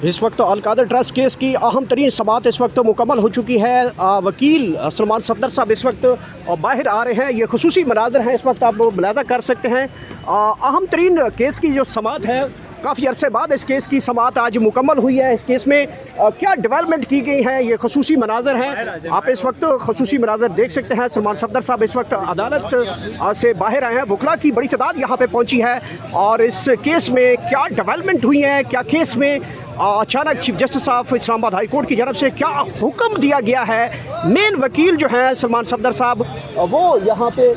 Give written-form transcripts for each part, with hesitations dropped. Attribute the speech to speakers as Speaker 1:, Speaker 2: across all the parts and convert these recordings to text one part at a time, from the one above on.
Speaker 1: इस वक्त Al-Qadir trust case की अहम तरीन समाअत इस वक्त मुकम्मल हो चुकी है। वकील सलमान सफदर साहब इस वक्त बाहर आ रहे हैं। ये खुसूसी मनाज़र हैं, इस वक्त आप मुलाज़ा कर सकते हैं। अहम तरीन केस की जो समाअत है, काफ़ी अरसे बाद इस केस की समाअत आज मुकम्मल हुई है। इस केस में क्या डेवलपमेंट की गई है, ये खुसूसी मनाज़र हैं। आप इस वक्त खुसूसी मनाज़र देख सकते हैं। सलमान सफदर साहब इस वक्त अदालत से बाहर आए हैं। वकला की बड़ी तादाद यहाँ पे पहुँची है और इस केस में क्या डेवलपमेंट हुई है, क्या केस में अचानक chief justice of Islamabad high court की जानब से क्या हुक्म दिया गया है। मेन वकील जो हैं सलमान सफदर साहब, वो यहाँ पे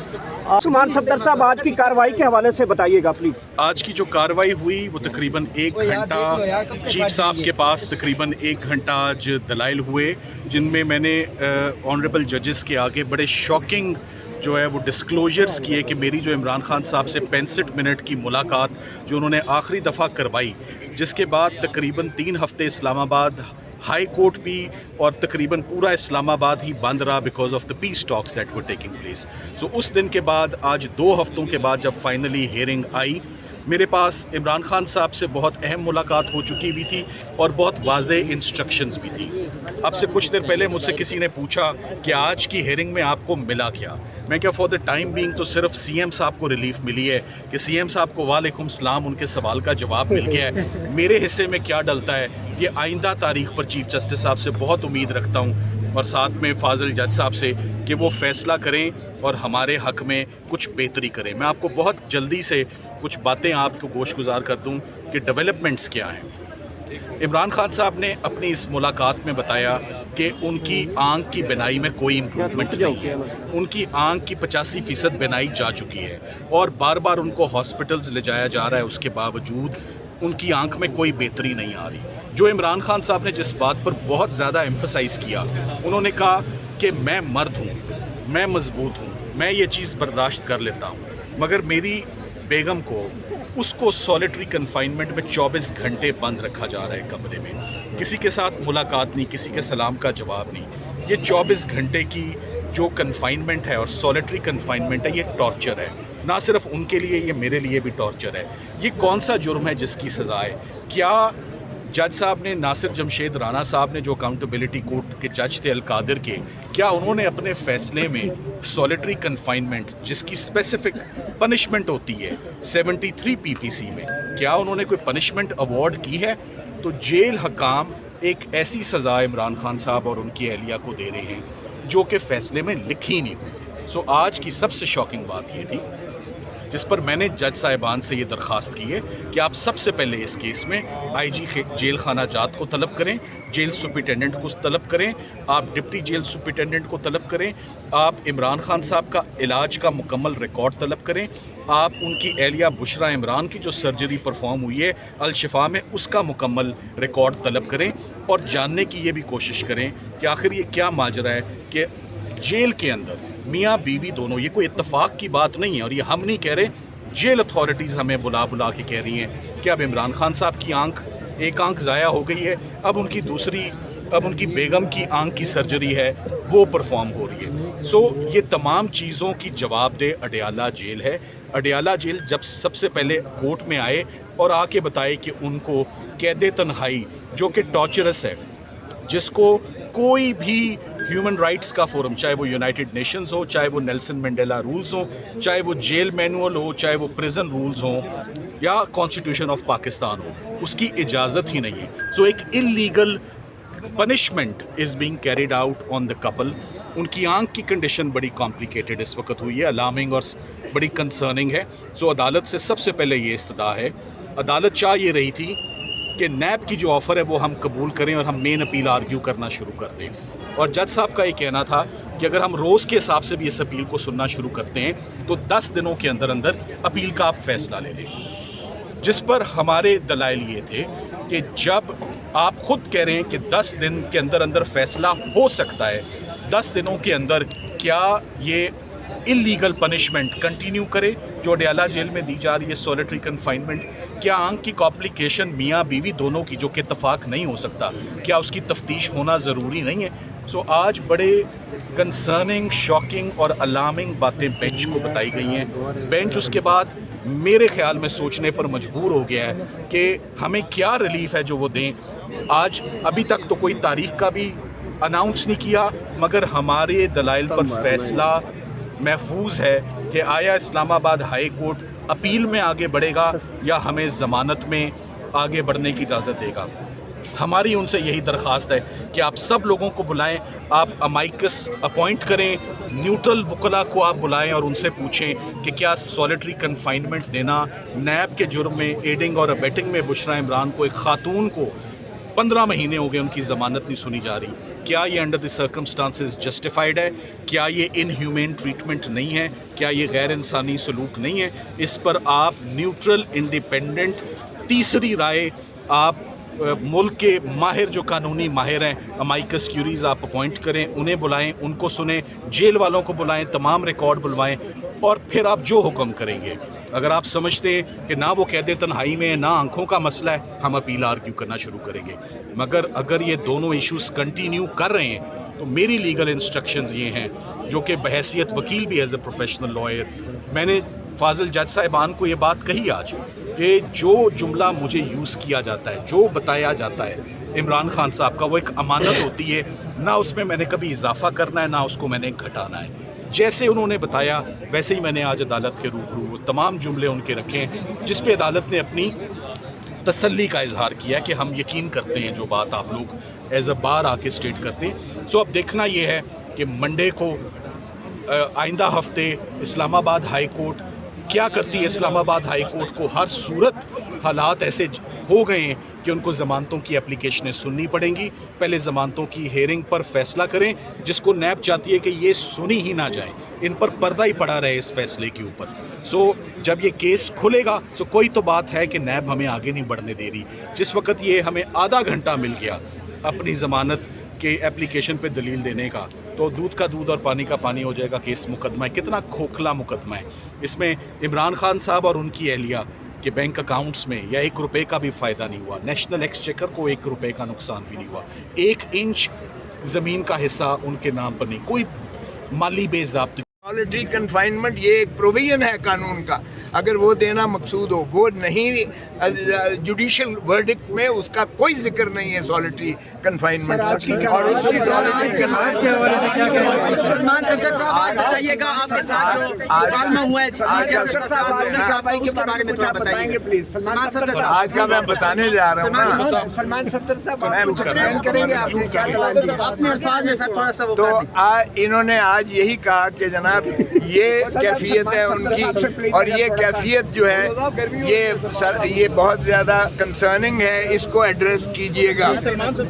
Speaker 1: सलमान सफदर साहब आज की कार्रवाई के हवाले से बताइएगा प्लीज़।
Speaker 2: आज की जो कार्रवाई हुई वो तकरीबन 1 घंटा चीफ साहब के पास तकरीबन 1 घंटा आज दलाइल हुए, जिनमें मैंने ऑनरेबल जजेस के आगे बड़े शॉकिंग जो है वो डिस्क्लोजर्स किए कि मेरी जो इमरान खान साहब से 65 मिनट की मुलाकात जो उन्होंने आखिरी दफ़ा करवाई, जिसके बाद तकरीबन 3 हफ्ते इस्लामाबाद हाई कोर्ट भी और तकरीबन पूरा इस्लामाबाद ही बंद रहा because of the peace talks that were taking place. So उस दिन के बाद आज 2 हफ्तों के बाद जब फाइनली हियरिंग आई, मेरे पास इमरान खान साहब से बहुत अहम मुलाकात हो चुकी भी थी और बहुत वाज़े इंस्ट्रक्शंस भी थी। अब से कुछ देर पहले मुझसे किसी ने पूछा कि आज की हियरिंग में आपको मिला क्या। मैं क्या फॉर द टाइम बीइंग तो सिर्फ सीएम साहब को रिलीफ मिली है कि सीएम साहब को वालेकुम सलाम, उनके सवाल का जवाब मिल गया है। मेरे हिस्से में क्या डलता है ये आइंदा तारीख पर चीफ जस्टिस साहब से बहुत उम्मीद रखता हूँ और साथ में फाजिल जज साहब से कि वो फैसला करें और हमारे हक़ में कुछ बेहतरी करें। मैं आपको बहुत जल्दी से कुछ बातें आपको गोशगुजार कर दूं कि डेवलपमेंट्स क्या हैं। इमरान खान साहब ने अपनी इस मुलाकात में बताया कि उनकी आंख की बिनाई में कोई इम्प्रूवमेंट नहीं है। उनकी आंख की 85% बिनाई जा चुकी है और बार बार उनको हॉस्पिटल्स ले जाया जा रहा है, उसके बावजूद उनकी आंख में कोई बेहतरी नहीं आ रही। जो इमरान खान साहब ने जिस बात पर बहुत ज़्यादा एम्फसाइज़ किया, उन्होंने कहा कि मैं मर्द हूँ, मैं मजबूत हूँ, मैं ये चीज़ बर्दाश्त कर लेता हूँ, मगर मेरी बेगम को उसको सॉलिटरी कन्फाइनमेंट में 24 घंटे बंद रखा जा रहा है कमरे में। किसी के साथ मुलाकात नहीं, किसी के सलाम का जवाब नहीं। ये 24 घंटे की जो कन्फाइनमेंट है और सॉलिटरी कन्फाइनमेंट है, ये टॉर्चर है। ना सिर्फ उनके लिए, ये मेरे लिए भी टॉर्चर है। ये कौन सा जुर्म है जिसकी सज़ा है? क्या जज साहब ने, नासिर जमशेद राणा साहब ने जो अकाउंटेबिलिटी कोर्ट के जज थे अलकादिर के, क्या उन्होंने अपने फ़ैसले में सॉलिटरी कन्फाइनमेंट जिसकी स्पेसिफिक पनिशमेंट होती है 73 पीपीसी में, क्या उन्होंने कोई पनिशमेंट अवॉर्ड की है? तो जेल हकाम एक ऐसी सज़ा इमरान खान साहब और उनकी अहलिया को दे रहे हैं जो कि फ़ैसले में लिखी नहीं हुई। सो आज की सबसे शॉकिंग बात ये थी जिस पर मैंने जज साहिबान से ये दरख्वास्त की है कि आप सबसे पहले इस केस में आईजी जेल खाना जात को तलब करें, जेल सुपरिटेंडेंट को तलब करें, आप डिप्टी जेल सुपरिटेंडेंट को तलब करें, आप इमरान खान साहब का इलाज का मुकम्मल रिकॉर्ड तलब करें, आप उनकी एहलिया बुशरा इमरान की जो सर्जरी परफॉर्म हुई है अल शिफा में उसका मुकम्मल रिकॉर्ड तलब करें और जानने की ये भी कोशिश करें कि आखिर ये क्या माजरा है कि जेल के अंदर मियाँ बीवी दोनों, ये कोई इत्तेफाक की बात नहीं है और ये हम नहीं कह रहे, जेल अथॉरिटीज़ हमें बुला बुला के कह रही हैं कि अब इमरान खान साहब की एक आंख ज़ाया हो गई है, अब उनकी बेगम की आंख की सर्जरी है वो परफॉर्म हो रही है। सो ये तमाम चीज़ों की जवाबदेह अडयाला जेल है। अडयाला जेल जब सबसे पहले कोर्ट में आए और आके बताए कि उनको कैद तन्हाई जो कि टॉर्चरस है, जिसको कोई भी ह्यूमन राइट्स का फोरम, चाहे वो यूनाइटेड नेशंस हो, चाहे वो नेल्सन मंडेला रूल्स हो, चाहे वो जेल मैनुअल हो, चाहे वो प्रिजन रूल्स हो या कॉन्स्टिट्यूशन ऑफ पाकिस्तान हो, उसकी इजाज़त ही नहीं है। सो एक illegal punishment is being carried out on the couple. उनकी आंख की कंडीशन बड़ी कॉम्प्लिकेटेड इस वक्त हुई है, अलार्मिंग और बड़ी कंसर्निंग है। सो अदालत से सबसे पहले ये इस्तदा है, अदालत चाह ये रही थी कि नैब की जो ऑफ़र है वो हम कबूल करें और हम मेन अपील आर्ग्यू करना शुरू कर दें। और जज साहब का ये कहना था कि अगर हम रोज़ के हिसाब से भी इस अपील को सुनना शुरू करते हैं तो 10 दिनों के अंदर अंदर अपील का आप फैसला ले लें। जिस पर हमारे दलाइल ये थे कि जब आप खुद कह रहे हैं कि 10 दिन के अंदर अंदर फैसला हो सकता है, 10 दिनों के अंदर क्या ये इलीगल पनिशमेंट कंटिन्यू करे जो अडयाला जेल में दी जा रही है, सॉलिटरी कन्फाइनमेंट? क्या आंख की कॉम्प्लिकेशन मियाँ बीवी दोनों की जो कि इत्तफाक नहीं हो सकता, क्या उसकी तफ्तीश होना ज़रूरी नहीं है? सो आज बड़े कंसर्निंग, शॉकिंग और अलार्मिंग बातें बेंच को बताई गई हैं। बेंच उसके बाद मेरे ख्याल में सोचने पर मजबूर हो गया है कि हमें क्या रिलीफ है जो वो दें آج ابھی تک تو کوئی تاریخ کا بھی اناؤنس نہیں کیا، مگر ہمارے دلائل پر فیصلہ محفوظ ہے کہ آیا اسلام آباد ہائی کورٹ اپیل میں آگے بڑھے گا یا ہمیں ضمانت میں آگے بڑھنے کی اجازت دے گا۔ ہماری ان سے یہی درخواست ہے کہ آپ سب لوگوں کو بلائیں، آپ امائکس اپوائنٹ کریں، نیوٹرل وکلاء کو آپ بلائیں اور ان سے پوچھیں کہ کیا سولیٹری کنفائنمنٹ دینا نیب کے جرم میں ایڈنگ اور ابیٹنگ میں بشرا عمران کو، ایک خاتون کو 15 مہینے ہو گئے ان کی ضمانت نہیں سنی جا رہی، کیا یہ انڈر دی سرکمسٹانسز جسٹیفائڈ ہے؟ کیا یہ ان ہیومین ٹریٹمنٹ نہیں ہے؟ کیا یہ غیر انسانی سلوک نہیں ہے؟ اس پر آپ نیوٹرل انڈیپینڈنٹ تیسری رائے آپ ملک کے ماہر جو قانونی ماہر ہیں امائکس کیوریز آپ اپوائنٹ کریں، انہیں بلائیں، ان کو سنیں، جیل والوں کو بلائیں، تمام ریکارڈ بلوائیں اور پھر آپ جو حکم کریں گے۔ اگر آپ سمجھتے ہیں کہ نہ وہ قید تنہائی میں نہ آنکھوں کا مسئلہ ہے، ہم اپیل آرگیو کرنا شروع کریں گے، مگر اگر یہ دونوں ایشوز کنٹینیو کر رہے ہیں تو میری لیگل انسٹرکشنز یہ ہیں، جو کہ بحیثیت وکیل بھی ایز اے پروفیشنل لائر میں نے فاضل جج صاحبان کو یہ بات کہی آج کہ جو جملہ مجھے یوز کیا جاتا ہے، جو بتایا جاتا ہے عمران خان صاحب کا، وہ ایک امانت ہوتی ہے، نہ اس میں میں نے کبھی اضافہ کرنا ہے، نہ اس کو میں نے گھٹانا ہے۔ جیسے انہوں نے بتایا ویسے ہی میں نے آج عدالت کے روبرو وہ تمام جملے ان کے رکھے ہیں، جس پہ عدالت نے اپنی تسلی کا اظہار کیا کہ ہم یقین کرتے ہیں جو بات آپ لوگ ایز اے بار آ کے اسٹیٹ کرتے ہیں۔ سو اب دیکھنا یہ ہے کہ منڈے کو آئندہ ہفتے اسلام آباد ہائی کورٹ کیا کرتی ہے۔ اسلام آباد ہائی کورٹ کو ہر صورت حالات ایسے ہو گئے ہیں کہ ان کو ضمانتوں کی اپلیکیشنیں سننی پڑیں گی، پہلے ضمانتوں کی ہیئرنگ پر فیصلہ کریں، جس کو نیب چاہتی ہے کہ یہ سنی ہی نہ جائیں، ان پر پردہ ہی پڑا رہے اس فیصلے کے اوپر۔ سو جب یہ کیس کھلے گا سو کوئی تو بات ہے کہ نیب ہمیں آگے نہیں بڑھنے دے رہی۔ جس وقت یہ ہمیں آدھا گھنٹہ مل گیا اپنی ضمانت کے اپلیکیشن پہ دلیل دینے کا، تو دودھ کا دودھ اور پانی کا پانی ہو جائے گا کہ اس مقدمہ ہے کتنا کھوکھلا مقدمہ ہے۔ اس میں عمران خان صاحب اور ان کی اہلیہ کے بینک اکاؤنٹس میں یا 1 روپے کا بھی فائدہ نہیں ہوا، نیشنل ایکسچیکر کو 1 روپے کا نقصان بھی نہیں ہوا، 1 انچ زمین کا حصہ ان کے نام پر نہیں، کوئی مالی بے ضابطگی۔
Speaker 3: سولیٹری کنفائنمنٹ یہ ایک پروویژن ہے قانون کا، اگر وہ دینا مقصود ہو، وہ نہیں جوڈیشل ورڈکٹ میں اس کا کوئی ذکر نہیں ہے سولیٹری کنفائنمنٹ اور اس کی سولیٹری آج کا میں بتانے جا رہا ہوں
Speaker 4: سلمان صفدر صاحب
Speaker 3: تو انہوں نے آج یہی کہا کہ جناب یہ کیفیت ہے ان کی، اور یہ کیفیت جو ہے یہ بہت زیادہ کنسرننگ ہے، اس کو ایڈریس کیجئے گا،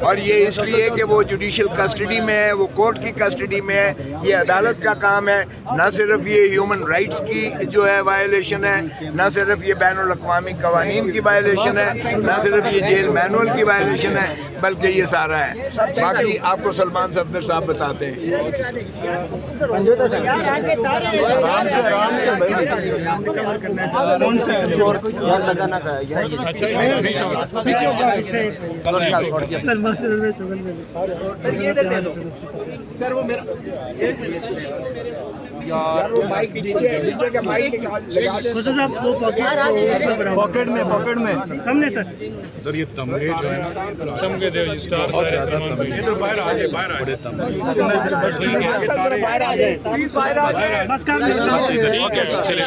Speaker 3: اور یہ اس لیے کہ وہ جوڈیشل کسٹڈی میں ہے، وہ کورٹ کی کسٹڈی میں ہے، یہ عدالت کا کام ہے، نہ صرف یہ ہیومن رائٹس کی جو ہے وائلیشن ہے، نہ صرف یہ بین الاقوامی قوانین کی وائلیشن ہے، نہ صرف یہ جیل مینول کی وائلیشن ہے، بلکہ یہ سارا ہے۔ باقی آپ کو سلمان صفدر صاحب بتاتے ہیں۔
Speaker 4: پاکٹ میں سامنے
Speaker 2: سر یہ تمغے جو ہے
Speaker 4: تمغے
Speaker 2: بہت زیادہ تمغے بڑے تمغے۔
Speaker 4: بس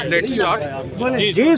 Speaker 2: لیٹس اسٹارٹ۔
Speaker 1: جی